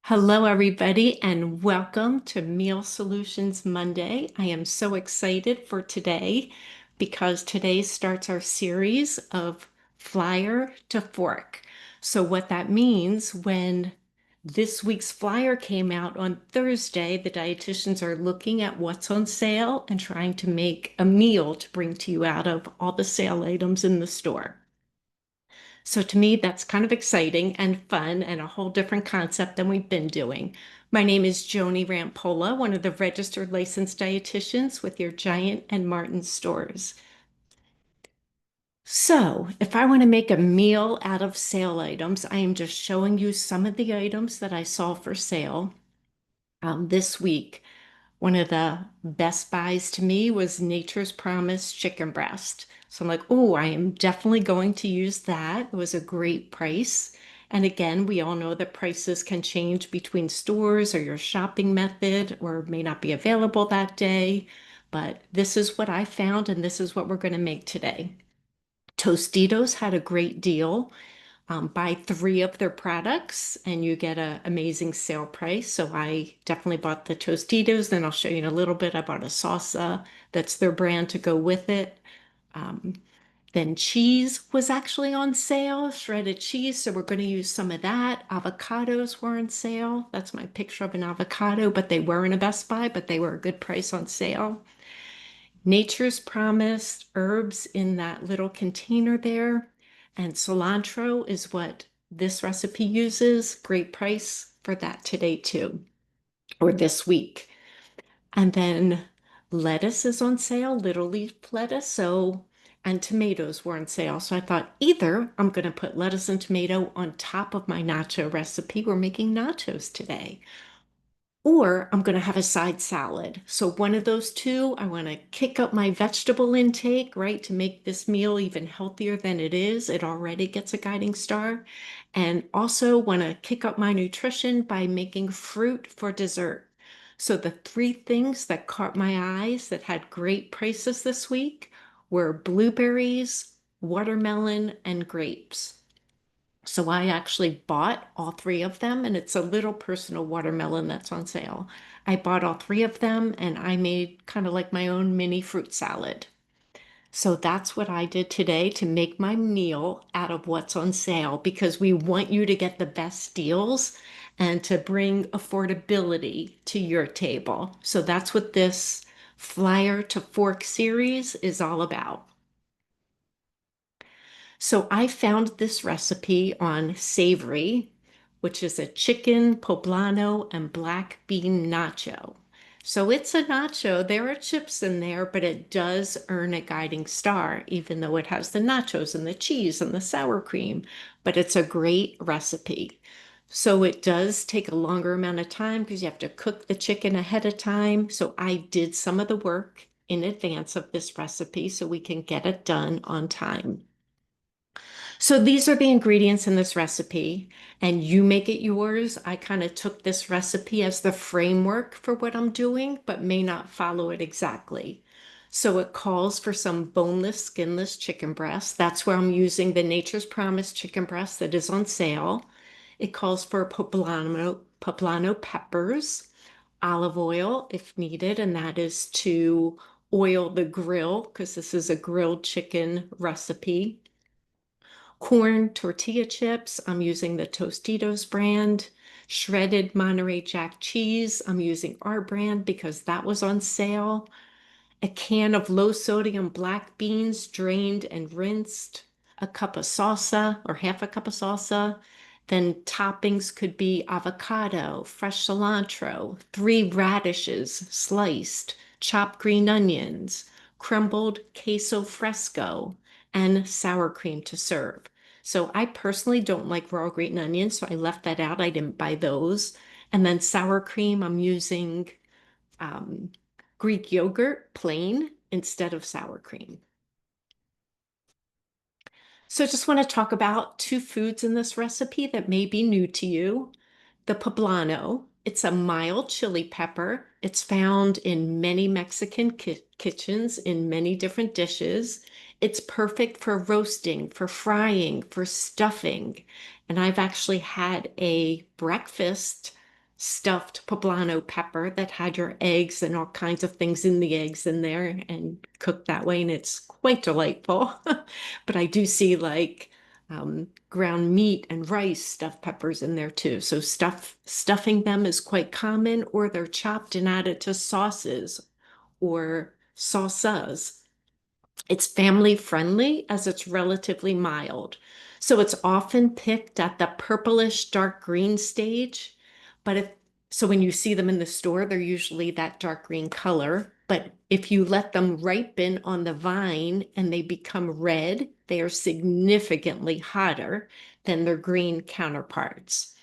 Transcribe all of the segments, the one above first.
Hello, everybody, and welcome to Meal Solutions Monday. I am so excited for today because today starts our series of flyer to fork. So, what that means when this week's flyer came out on Thursday, the dietitians are looking at what's on sale and trying to make a meal to bring to you out of all the sale items in the store. So to me, that's kind of exciting and fun and a whole different concept than we've been doing. My name is Joni Rampolla, one of the registered licensed dietitians with your Giant and Martin stores. So if I want to make a meal out of sale items, I am just showing you some of the items that I saw for sale this week. One of the best buys to me was Nature's Promise chicken breast. So I'm like, oh, I am definitely going to use that. It was a great price. And again, we all know that prices can change between stores or your shopping method or may not be available that day. But this is what I found, and this is what we're going to make today. Tostitos had a great deal. Buy three of their products and you get an amazing sale price. So I definitely bought the Tostitos. Then I'll show you in a little bit. I bought a salsa that's their brand to go with it. Um, then cheese was actually on sale, shredded cheese. So we're going to use some of that. Avocados were on sale. That's my picture of an avocado, but they were in a Best Buy, but they were a good price on sale. Nature's Promise herbs in that little container there. And cilantro is what this recipe uses. Great price for that today too, or this week. And then lettuce is on sale, little leaf lettuce. So, and tomatoes were on sale. So I thought either I'm going to put lettuce and tomato on top of my nacho recipe. We're making nachos today. Or I'm going to have a side salad. So one of those two, I want to kick up my vegetable intake, right, to make this meal even healthier than it is. It already gets a guiding star. And also want to kick up my nutrition by making fruit for dessert. So the three things that caught my eyes that had great prices this week were blueberries, watermelon, and grapes. So I actually bought all three of them, and it's a little personal watermelon that's on sale. I bought all three of them, and I made kind of like my own mini fruit salad. So that's what I did today to make my meal out of what's on sale because we want you to get the best deals and to bring affordability to your table. So that's what this Flyer to Fork series is all about. So I found this recipe on Savory, which is a chicken, poblano, and black bean nacho. So it's a nacho. There are chips in there, but it does earn a guiding star, even though it has the nachos and the cheese and the sour cream. But it's a great recipe. So it does take a longer amount of time because you have to cook the chicken ahead of time. So I did some of the work in advance of this recipe so we can get it done on time. So these are the ingredients in this recipe, and you make it yours. I kind of took this recipe as the framework for what I'm doing, but may not follow it exactly. So it calls for some boneless, skinless chicken breast. That's where I'm using the Nature's Promise chicken breast that is on sale. It calls for poblano peppers, olive oil if needed, and that is to oil the grill because this is a grilled chicken recipe. Corn tortilla chips, I'm using the Tostitos brand. Shredded Monterey Jack cheese, I'm using our brand because that was on sale. A can of low sodium black beans drained and rinsed. A cup of salsa or half a cup of salsa. Then toppings could be avocado, fresh cilantro, three radishes sliced, chopped green onions, crumbled queso fresco, and sour cream to serve. So I personally don't like raw green onions, so I left that out. I didn't buy those. And then sour cream, I'm using um, Greek yogurt plain instead of sour cream. So I just want to talk about two foods in this recipe that may be new to you. The poblano, it's a mild chili pepper. It's found in many Mexican kitchens in many different dishes. It's perfect for roasting, for frying, for stuffing. And I've actually had a breakfast stuffed poblano pepper that had your eggs and all kinds of things in the eggs in there and cooked that way, and it's quite delightful. But I do see like ground meat and rice stuffed peppers in there too. So stuffing them is quite common, or they're chopped and added to sauces or salsas. It's family friendly as it's relatively mild. So it's often picked at the purplish dark green stage. But if so, when you see them in the store, they're usually that dark green color. But if you let them ripen on the vine and they become red, they are significantly hotter than their green counterparts.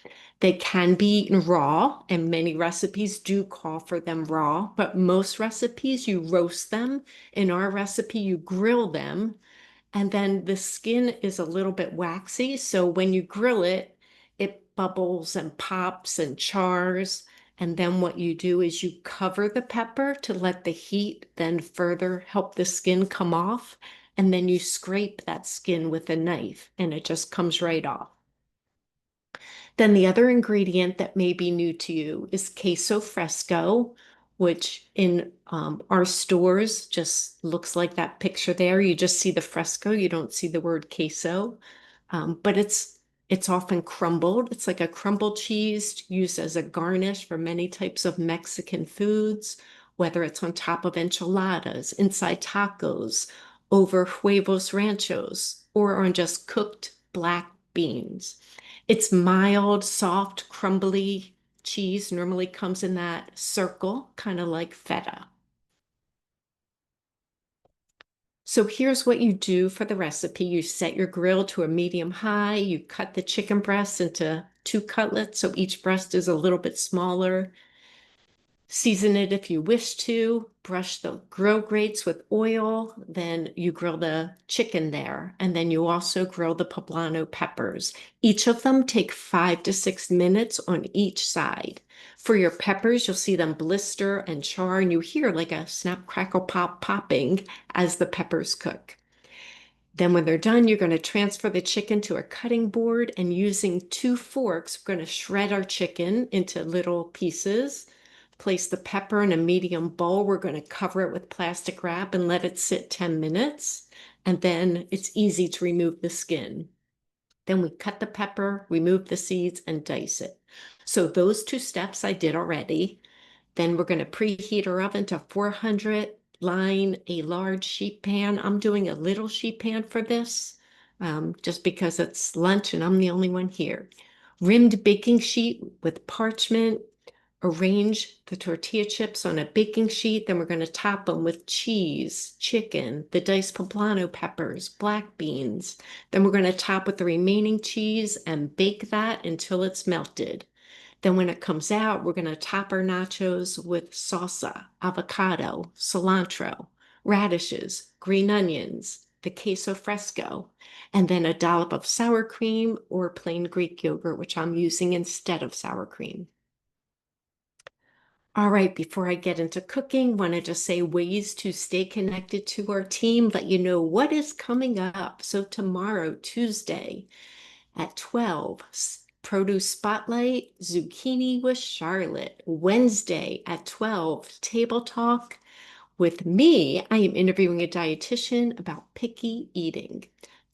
They can be eaten raw, and many recipes do call for them raw, but most recipes you roast them. In our recipe, you grill them, and then the skin is a little bit waxy. So when you grill it, it bubbles and pops and chars. And then what you do is you cover the pepper to let the heat then further help the skin come off. And then you scrape that skin with a knife and it just comes right off. Then the other ingredient that may be new to you is queso fresco, which in our stores just looks like that picture there. You just see the fresco, you don't see the word queso, but it's often crumbled. It's like a crumbled cheese used as a garnish for many types of Mexican foods, whether it's on top of enchiladas, inside tacos, over huevos ranchos, or on just cooked black beans. It's mild, soft, crumbly cheese, normally comes in that circle, kind of like feta. So here's what you do for the recipe. You set your grill to a medium high. You cut the chicken breasts into two cutlets, so each breast is a little bit smaller. Season it if you wish to, brush the grill grates with oil, then you grill the chicken there, and then you also grill the poblano peppers. Each of them take 5 to 6 minutes on each side. For your peppers, you'll see them blister and char, and you hear like a snap, crackle, pop popping as the peppers cook. Then when they're done, you're going to transfer the chicken to a cutting board, and using 2 forks, we're going to shred our chicken into little pieces. Place the pepper in a medium bowl. We're going to cover it with plastic wrap and let it sit 10 minutes. And then it's easy to remove the skin. Then we cut the pepper, remove the seeds, and dice it. So those 2 steps I did already. Then we're going to preheat our oven to 400, line a large sheet pan. I'm doing a little sheet pan for this, just because it's lunch and I'm the only one here. Rimmed baking sheet with parchment. Arrange the tortilla chips on a baking sheet. Then we're going to top them with cheese, chicken, the diced poblano peppers, black beans. Then we're going to top with the remaining cheese and bake that until it's melted. Then when it comes out, we're going to top our nachos with salsa, avocado, cilantro, radishes, green onions, the queso fresco, and then a dollop of sour cream or plain Greek yogurt, which I'm using instead of sour cream. All right, before I get into cooking, want to just say ways to stay connected to our team, let you know what is coming up. So tomorrow, Tuesday at 12, Produce Spotlight, Zucchini with Charlotte. Wednesday at 12, Table Talk. With me, I am interviewing a dietitian about picky eating.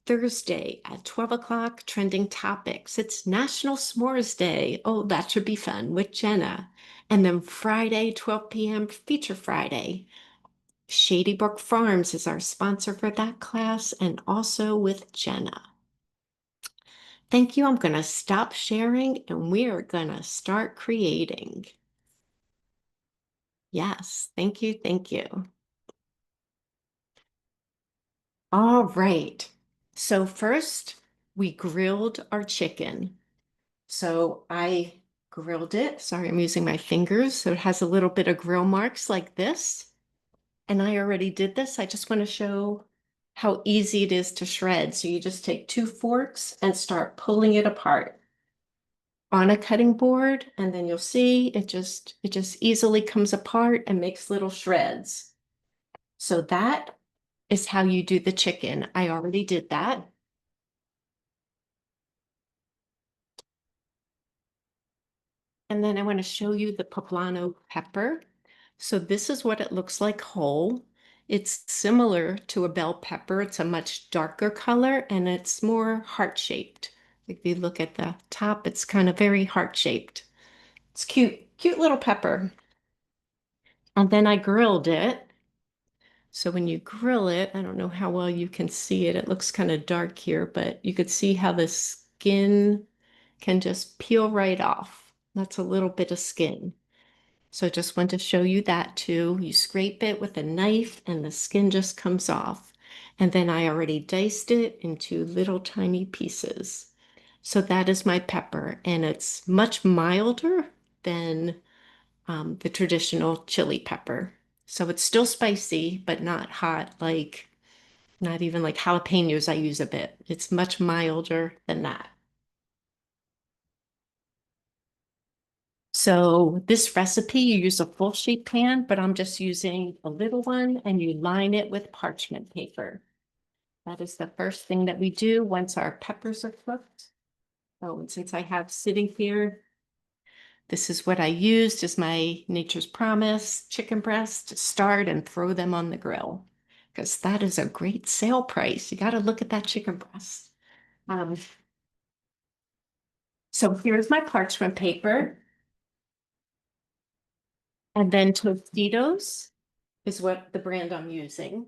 Thursday at 12 o'clock, Trending Topics. It's National S'mores Day. Oh, that should be fun with Jenna. And then Friday, 12 p.m., Feature Friday. Shady Brook Farms is our sponsor for that class, and also with Jenna. Thank you. I'm going to stop sharing and we are going to start creating. Yes, thank you. Thank you. All right. So first, we grilled our chicken. So I grilled it. Sorry, I'm using my fingers. So it has a little bit of grill marks like this. And I already did this. I just want to show how easy it is to shred. So you just take 2 forks and start pulling it apart on a cutting board, and then you'll see it just easily comes apart and makes little shreds. So that is how you do the chicken. I already did that. And then I want to show you the poblano pepper. So this is what it looks like whole. It's similar to a bell pepper. It's a much darker color and it's more heart-shaped. If you look at the top, it's kind of very heart-shaped. It's cute, cute little pepper. And then I grilled it. So when you grill it, I don't know how well you can see it. It looks kind of dark here, but you could see how the skin can just peel right off. That's a little bit of skin. So I just want to show you that too. You scrape it with a knife and the skin just comes off. And then I already diced it into little tiny pieces. So that is my pepper, and it's much milder than the traditional chili pepper. So it's still spicy, but not hot, like not even like jalapenos I use a bit. It's much milder than that. So this recipe, you use a full sheet pan, but I'm just using a little one and you line it with parchment paper. That is the first thing that we do once our peppers are cooked. Oh, and since I have sitting here, this is what I used as my Nature's Promise chicken breast to start and throw them on the grill because that is a great sale price. You got to look at that chicken breast. Um, so here's my parchment paper. And then Tostitos is what the brand I'm using.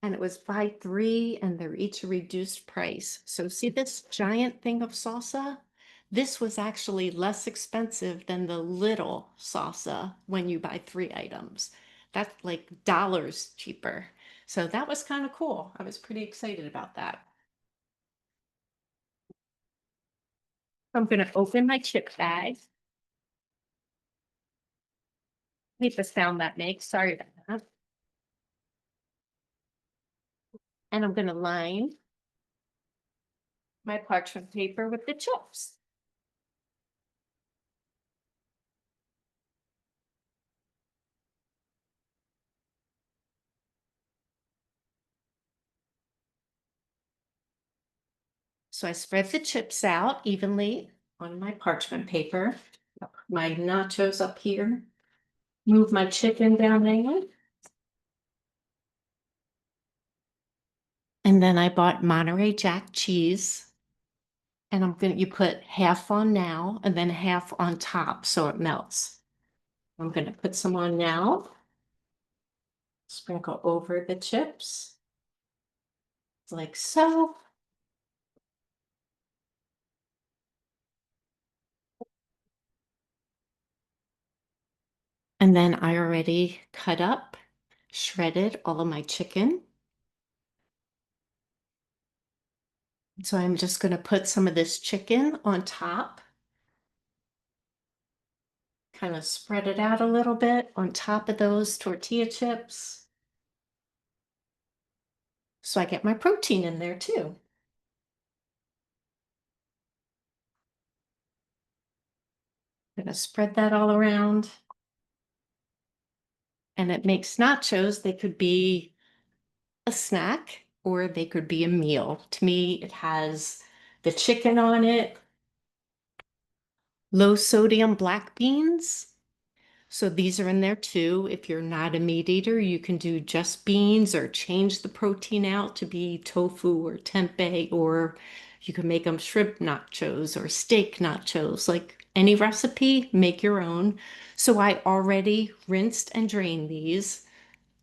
And it was buy three, and they're each a reduced price. So see this giant thing of salsa? This was actually less expensive than the little salsa when you buy three items. That's like dollars cheaper. So that was kind of cool. I was pretty excited about that. I'm going to open my chip bag. Hate the sound that makes. Sorry about that. And I'm going to line my parchment paper with the chips. So I spread the chips out evenly on my parchment paper. My nachos up here. Move my chicken down there. And then I bought Monterey Jack cheese. And you put half on now and then half on top so it melts. I'm gonna put some on now. Sprinkle over the chips like so. And then I already cut up, shredded all of my chicken. So I'm just going to put some of this chicken on top, kind of spread it out a little bit on top of those tortilla chips. So I get my protein in there too. I'm going to spread that all around. And it makes nachos. They could be a snack or they could be a meal. To me, it has the chicken on it, low sodium black beans. So these are in there too. If you're not a meat eater, you can do just beans or change the protein out to be tofu or tempeh, or you can make them shrimp nachos or steak nachos. Like any recipe, make your own. So I already rinsed and drained these.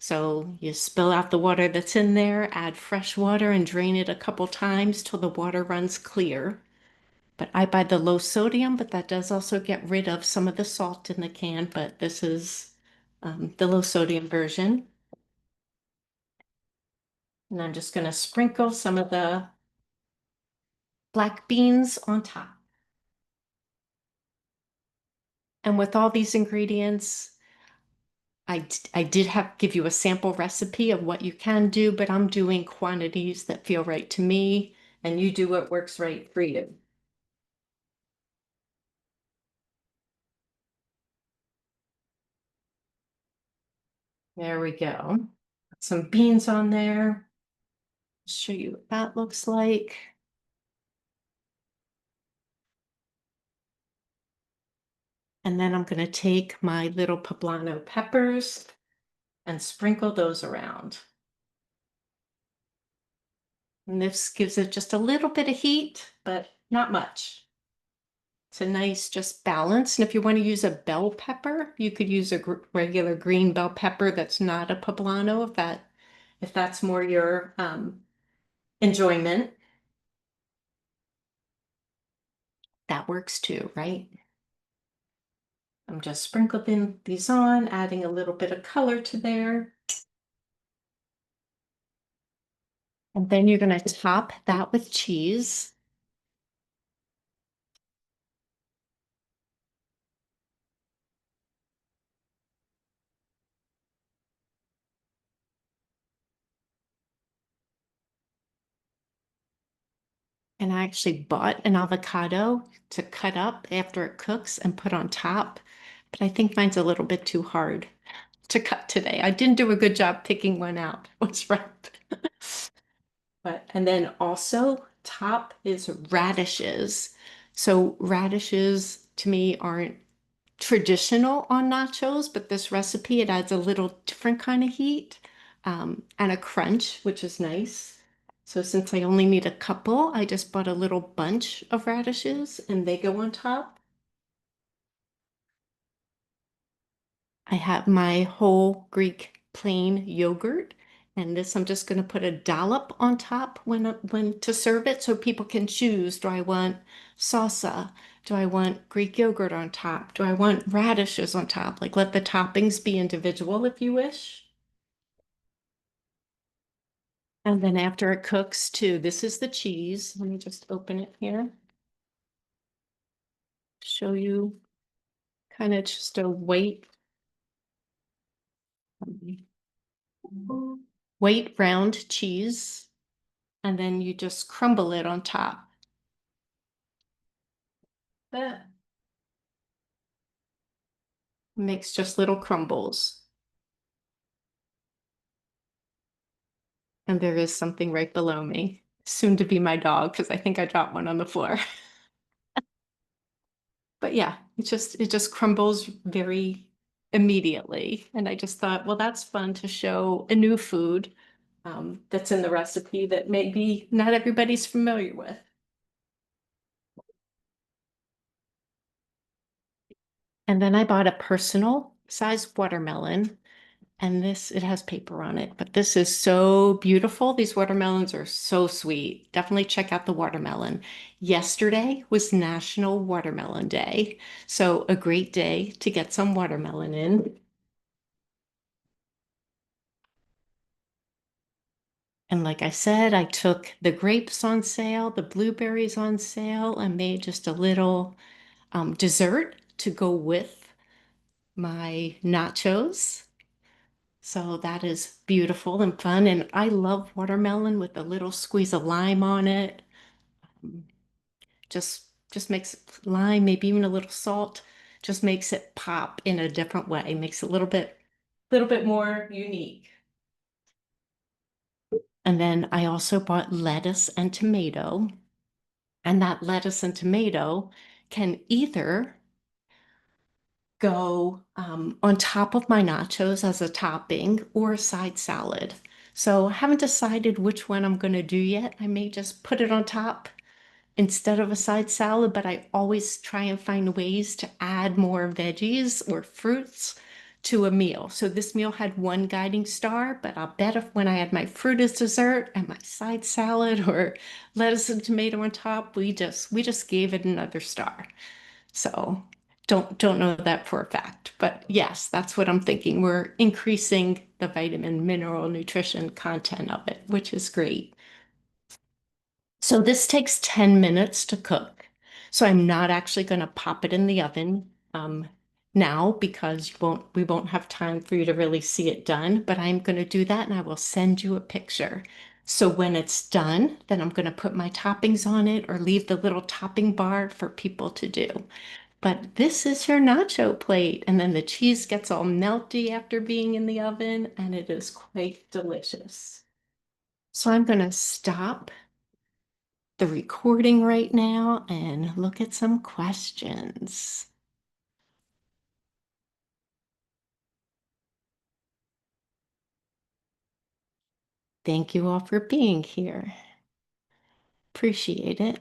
So you spill out the water that's in there, add fresh water and drain it a couple times till the water runs clear. But I buy the low sodium, but that does also get rid of some of the salt in the can, but this is the low sodium version. And I'm just going to sprinkle some of the black beans on top. And with all these ingredients, I did give you a sample recipe of what you can do, but I'm doing quantities that feel right to me, and you do what works right for you. There we go. Put some beans on there. Show you what that looks like. And then I'm going to take my little poblano peppers and sprinkle those around. And this gives it just a little bit of heat, but not much. It's a nice just balance. And if you want to use a bell pepper, you could use a regular green bell pepper that's not a poblano if that's more your enjoyment. That works too, right? I'm just sprinkling these on, adding a little bit of color to there. And then you're going to top that with cheese. And I actually bought an avocado to cut up after it cooks and put on top. But I think mine's a little bit too hard to cut today. I didn't do a good job picking one out. What's right? And then also top is radishes. So radishes to me aren't traditional on nachos, but this recipe, it adds a little different kind of heat and a crunch, which is nice. So since I only need a couple, I just bought a little bunch of radishes and they go on top. I have my whole Greek plain yogurt, and this I'm just going to put a dollop on top when to serve it so people can choose. Do I want salsa? Do I want Greek yogurt on top? Do I want radishes on top? Like let the toppings be individual if you wish. And then after it cooks too, this is the cheese. Let me just open it here. Show you kind of just a white round cheese. And then you just crumble it on top. That makes just little crumbles. And there is something right below me, soon to be my dog, because I think I dropped one on the floor. But yeah, it just crumbles very immediately. And I just thought, well, that's fun to show a new food that's in the recipe that maybe not everybody's familiar with. And then I bought a personal sized watermelon. And this, it has paper on it, but this is so beautiful. These watermelons are so sweet. Definitely check out the watermelon. Yesterday was National Watermelon Day, so a great day to get some watermelon in. And like I said, I took the grapes on sale, the blueberries on sale, and made just a little dessert to go with my nachos. So that is beautiful and fun. And I love watermelon with a little squeeze of lime on it. Just makes lime, maybe even a little salt, just makes it pop in a different way, makes it a little bit more unique. And then I also bought lettuce and tomato. And that lettuce and tomato can either go on top of my nachos as a topping or a side salad. So I haven't decided which one I'm going to do yet. I may just put it on top instead of a side salad, but I always try and find ways to add more veggies or fruits to a meal. So this meal had one guiding star, but I'll bet if when I had my fruit as dessert and my side salad or lettuce and tomato on top, we just gave it another star. So don't know that for a fact, but yes, that's what I'm thinking. We're increasing the vitamin, mineral, nutrition content of it, which is great. So this takes 10 minutes to cook. So I'm not actually going to pop it in the oven now because we won't have time for you to really see it done, but I'm going to do that and I will send you a picture. So when it's done, then I'm going to put my toppings on it or leave the little topping bar for people to do. But this is your nacho plate. And then the cheese gets all melty after being in the oven, and it is quite delicious. So I'm going to stop the recording right now and look at some questions. Thank you all for being here. Appreciate it.